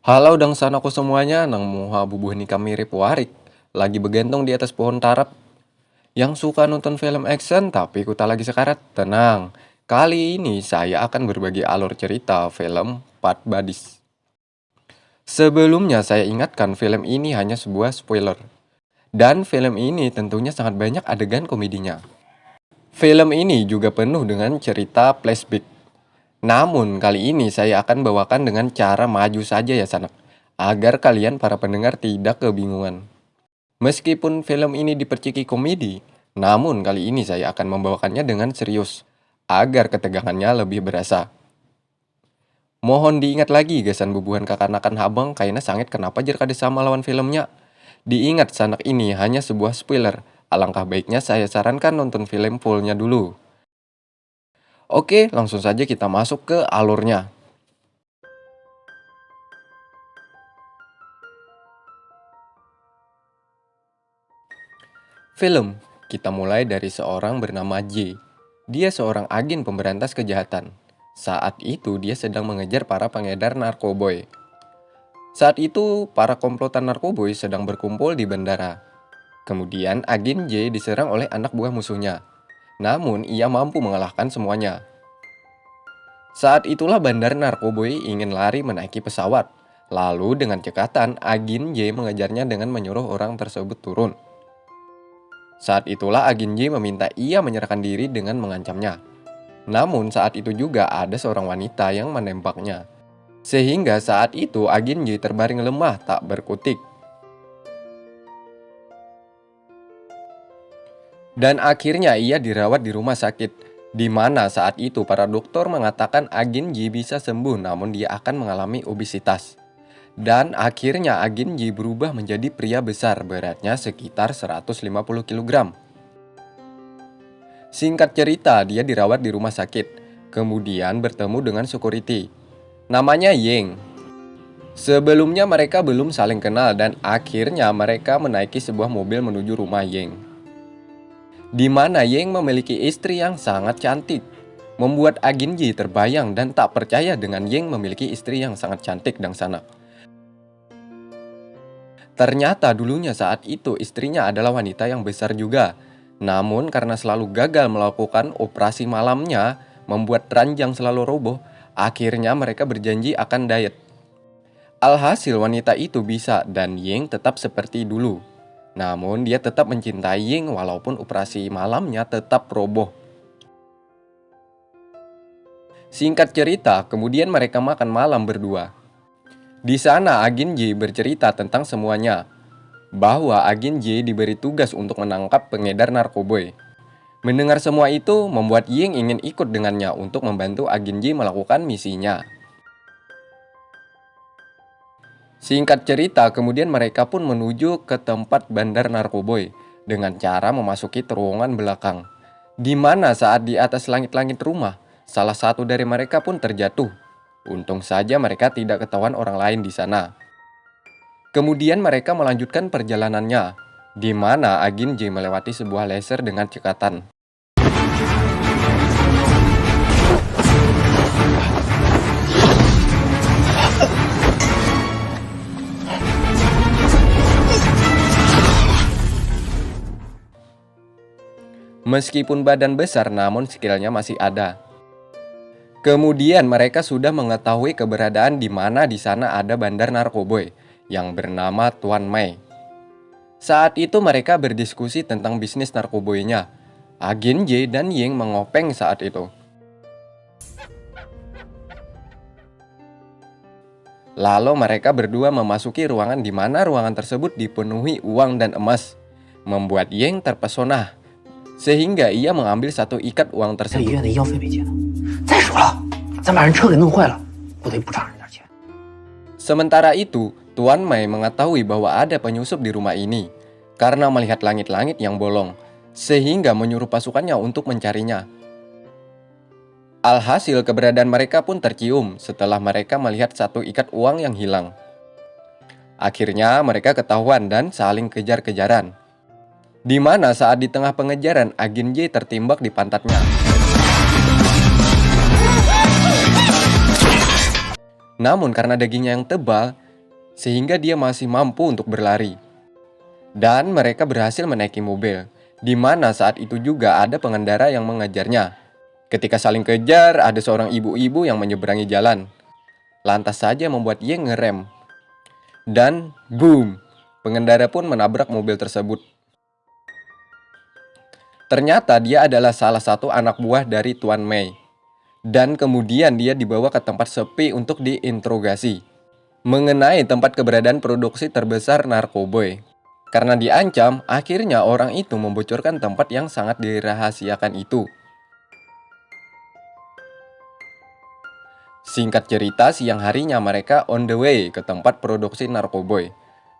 Halo dangsanaku semuanya, nang muha bubuh nikah mirip warik. Lagi bergantung di atas pohon tarap. Yang suka nonton film action tapi kuta lagi sekarat, tenang. Kali ini saya akan berbagi alur cerita film Pat Badis. Sebelumnya saya ingatkan film ini hanya sebuah spoiler. Dan film ini tentunya sangat banyak adegan komedinya. Film ini juga penuh dengan cerita flashback. Namun kali ini saya akan bawakan dengan cara maju saja ya sanak, agar kalian para pendengar tidak kebingungan. Meskipun film ini diperciki komedi, namun kali ini saya akan membawakannya dengan serius, agar ketegangannya lebih berasa. Mohon diingat lagi gasan bubuhan kakanakan habang kayaknya sangat kenapa jerka sama lawan filmnya. Diingat sanak ini hanya sebuah spoiler, alangkah baiknya saya sarankan nonton film fullnya dulu. Oke, langsung saja kita masuk ke alurnya. Film, kita mulai dari seorang bernama J. Dia seorang agen pemberantas kejahatan. Saat itu dia sedang mengejar para pengedar narkoboy. Saat itu para komplotan narkoboy sedang berkumpul di bandara. Kemudian agen J diserang oleh anak buah musuhnya. Namun ia mampu mengalahkan semuanya. Saat itulah bandar narkoboy ingin lari menaiki pesawat. Lalu dengan cekatan, agen J mengejarnya dengan menyuruh orang tersebut turun. Saat itulah agen J meminta ia menyerahkan diri dengan mengancamnya. Namun saat itu juga ada seorang wanita yang menembaknya. Sehingga saat itu agen J terbaring lemah tak berkutik. Dan akhirnya ia dirawat di rumah sakit, di mana saat itu para dokter mengatakan agen J bisa sembuh namun dia akan mengalami obesitas. Dan akhirnya agen J berubah menjadi pria besar, beratnya sekitar 150 kg. Singkat cerita, dia dirawat di rumah sakit, kemudian bertemu dengan security. Namanya Yeng. Sebelumnya mereka belum saling kenal dan akhirnya mereka menaiki sebuah mobil menuju rumah Yeng. Di mana Yeng memiliki istri yang sangat cantik, membuat agen J terbayang dan tak percaya dengan Yeng memiliki istri yang sangat cantik dan sana. Ternyata dulunya saat itu istrinya adalah wanita yang besar juga. Namun karena selalu gagal melakukan operasi malamnya, membuat ranjang selalu roboh, akhirnya mereka berjanji akan diet. Alhasil wanita itu bisa dan Ying tetap seperti dulu. Namun dia tetap mencintai Ying walaupun operasi malamnya tetap roboh. Singkat cerita, kemudian mereka makan malam berdua. Di sana agen J bercerita tentang semuanya, bahwa agen J diberi tugas untuk menangkap pengedar narkoboy. Mendengar semua itu membuat Ying ingin ikut dengannya untuk membantu agen J melakukan misinya. Singkat cerita, kemudian mereka pun menuju ke tempat bandar narkoboy dengan cara memasuki terowongan belakang. Di mana saat di atas langit-langit rumah, salah satu dari mereka pun terjatuh. Untung saja mereka tidak ketahuan orang lain di sana. Kemudian mereka melanjutkan perjalanannya, di mana agen J melewati sebuah laser dengan cekatan. Meskipun badan besar, namun skillnya masih ada. Kemudian mereka sudah mengetahui keberadaan di mana di sana ada bandar narkoboy yang bernama Tuan Mai. Saat itu mereka berdiskusi tentang bisnis narkoboynya. Agen J dan Ying mengopeng saat itu. Lalu mereka berdua memasuki ruangan di mana ruangan tersebut dipenuhi uang dan emas, membuat Ying terpesona. Sehingga ia mengambil satu ikat uang tersebut. Sementara itu, Tuan Mai mengetahui bahwa ada penyusup di rumah ini karena melihat langit-langit yang bolong, sehingga menyuruh pasukannya untuk mencarinya. Alhasil keberadaan mereka pun tercium setelah mereka melihat satu ikat uang yang hilang. Akhirnya mereka ketahuan dan saling kejar-kejaran. Di mana saat di tengah pengejaran agen J tertimbak di pantatnya. Namun karena dagingnya yang tebal, sehingga dia masih mampu untuk berlari. Dan mereka berhasil menaiki mobil, di mana saat itu juga ada pengendara yang mengejarnya. Ketika saling kejar, ada seorang ibu-ibu yang menyeberangi jalan. Lantas saja membuat Yeng ngerem. Dan boom, pengendara pun menabrak mobil tersebut. Ternyata dia adalah salah satu anak buah dari Tuan Mei. Dan kemudian dia dibawa ke tempat sepi untuk diinterogasi mengenai tempat keberadaan produksi terbesar narkoboy. Karena diancam, akhirnya orang itu membocorkan tempat yang sangat dirahasiakan itu. Singkat cerita, siang harinya mereka on the way ke tempat produksi narkoboy.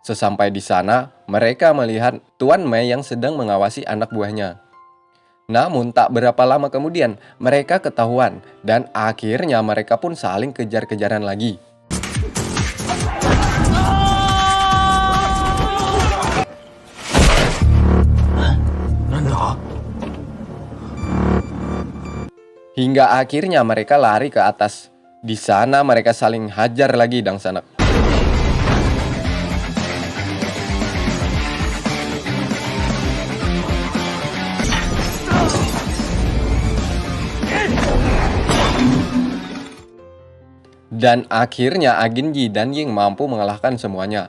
Sesampai di sana, mereka melihat Tuan Mei yang sedang mengawasi anak buahnya. Namun tak berapa lama kemudian, mereka ketahuan dan akhirnya mereka pun saling kejar-kejaran lagi. Hingga akhirnya mereka lari ke atas. Di sana mereka saling hajar lagi dang sanak. Dan akhirnya Agenji dan Ying mampu mengalahkan semuanya.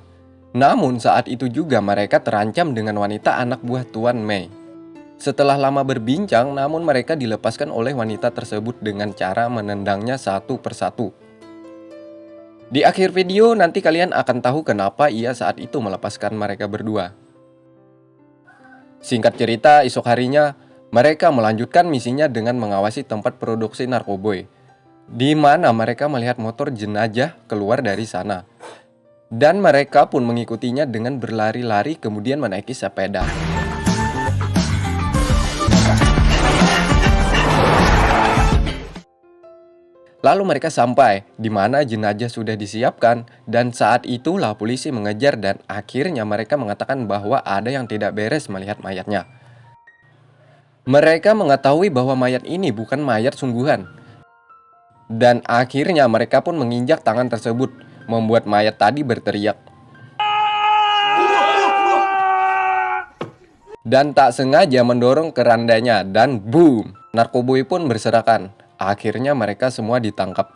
Namun saat itu juga mereka terancam dengan wanita anak buah Tuan Mei. Setelah lama berbincang, namun mereka dilepaskan oleh wanita tersebut dengan cara menendangnya satu persatu. Di akhir video nanti kalian akan tahu kenapa ia saat itu melepaskan mereka berdua. Singkat cerita, esok harinya mereka melanjutkan misinya dengan mengawasi tempat produksi narkoboy, di mana mereka melihat motor jenazah keluar dari sana. Dan mereka pun mengikutinya dengan berlari-lari kemudian menaiki sepeda. Lalu mereka sampai di mana jenazah sudah disiapkan dan saat itulah polisi mengejar dan akhirnya mereka mengatakan bahwa ada yang tidak beres melihat mayatnya. Mereka mengetahui bahwa mayat ini bukan mayat sungguhan. Dan akhirnya mereka pun menginjak tangan tersebut, membuat mayat tadi berteriak. Dan tak sengaja mendorong kerandanya dan boom, narkoboy pun berserakan. Akhirnya mereka semua ditangkap.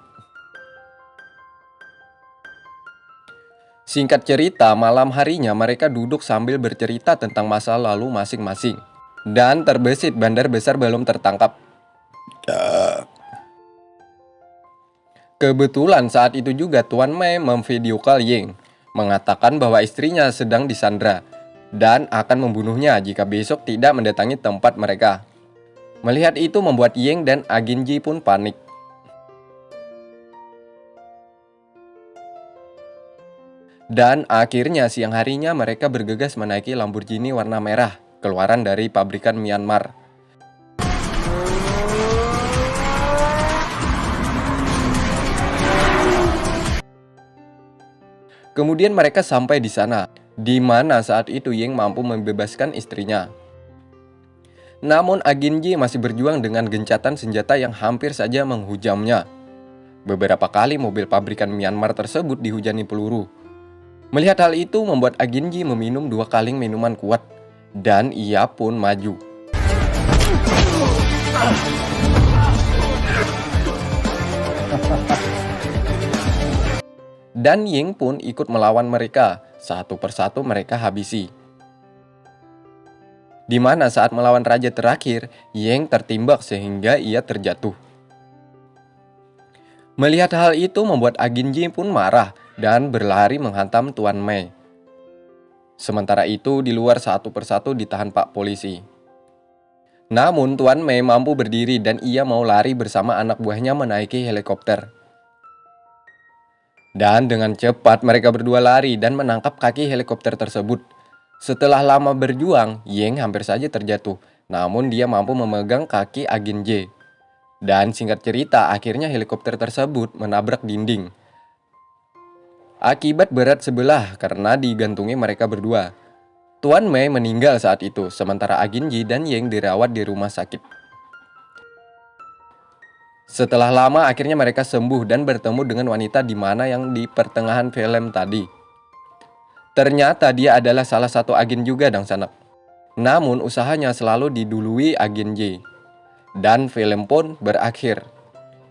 Singkat cerita, malam harinya mereka duduk sambil bercerita tentang masa lalu masing-masing. Dan terbesit bandar besar belum tertangkap. Kebetulan saat itu juga Tuan Mei memvideo call Ying, mengatakan bahwa istrinya sedang disandra dan akan membunuhnya jika besok tidak mendatangi tempat mereka. Melihat itu membuat Ying dan Agenji pun panik. Dan akhirnya siang harinya mereka bergegas menaiki Lamborghini warna merah, keluaran dari pabrikan Myanmar. Kemudian mereka sampai di sana, di mana saat itu Ying mampu membebaskan istrinya. Namun Agenji masih berjuang dengan gencatan senjata yang hampir saja menghujamnya. Beberapa kali mobil pabrikan Myanmar tersebut dihujani peluru. Melihat hal itu membuat Agenji meminum 2 kaleng minuman kuat. Dan ia pun maju. Dan Ying pun ikut melawan mereka. Satu persatu mereka habisi. Di mana saat melawan raja terakhir, Ying tertimbak sehingga ia terjatuh. Melihat hal itu membuat Agenji pun marah dan berlari menghantam Tuan Mei. Sementara itu di luar satu persatu ditahan Pak Polisi. Namun Tuan Mei mampu berdiri dan ia mau lari bersama anak buahnya menaiki helikopter. Dan dengan cepat mereka berdua lari dan menangkap kaki helikopter tersebut. Setelah lama berjuang, Ying hampir saja terjatuh, namun dia mampu memegang kaki Agenji. Dan singkat cerita, akhirnya helikopter tersebut menabrak dinding. Akibat berat sebelah karena digantungi mereka berdua. Tuan Mei meninggal saat itu, sementara Agenji dan Ying dirawat di rumah sakit. Setelah lama, akhirnya mereka sembuh dan bertemu dengan wanita di mana yang di pertengahan film tadi. Ternyata dia adalah salah satu agen juga Dang Sanak. Namun usahanya selalu didului agen J. Dan film pun berakhir.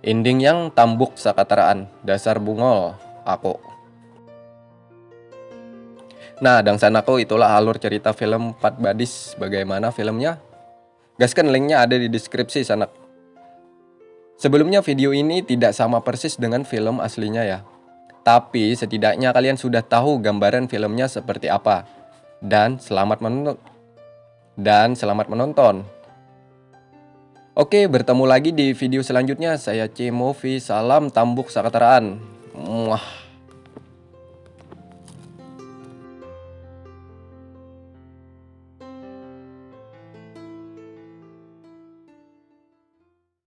Ending yang tambuk sakataraan, dasar bungol, aku. Nah, Dang Sanako itulah alur cerita film Empat Badis. Bagaimana filmnya? Gaskan, linknya ada di deskripsi Sanak. Sebelumnya video ini tidak sama persis dengan film aslinya ya. Tapi setidaknya kalian sudah tahu gambaran filmnya seperti apa. Dan selamat menonton. Oke, bertemu lagi di video selanjutnya. Saya C Movie, salam tambuk sakataraan. Muah.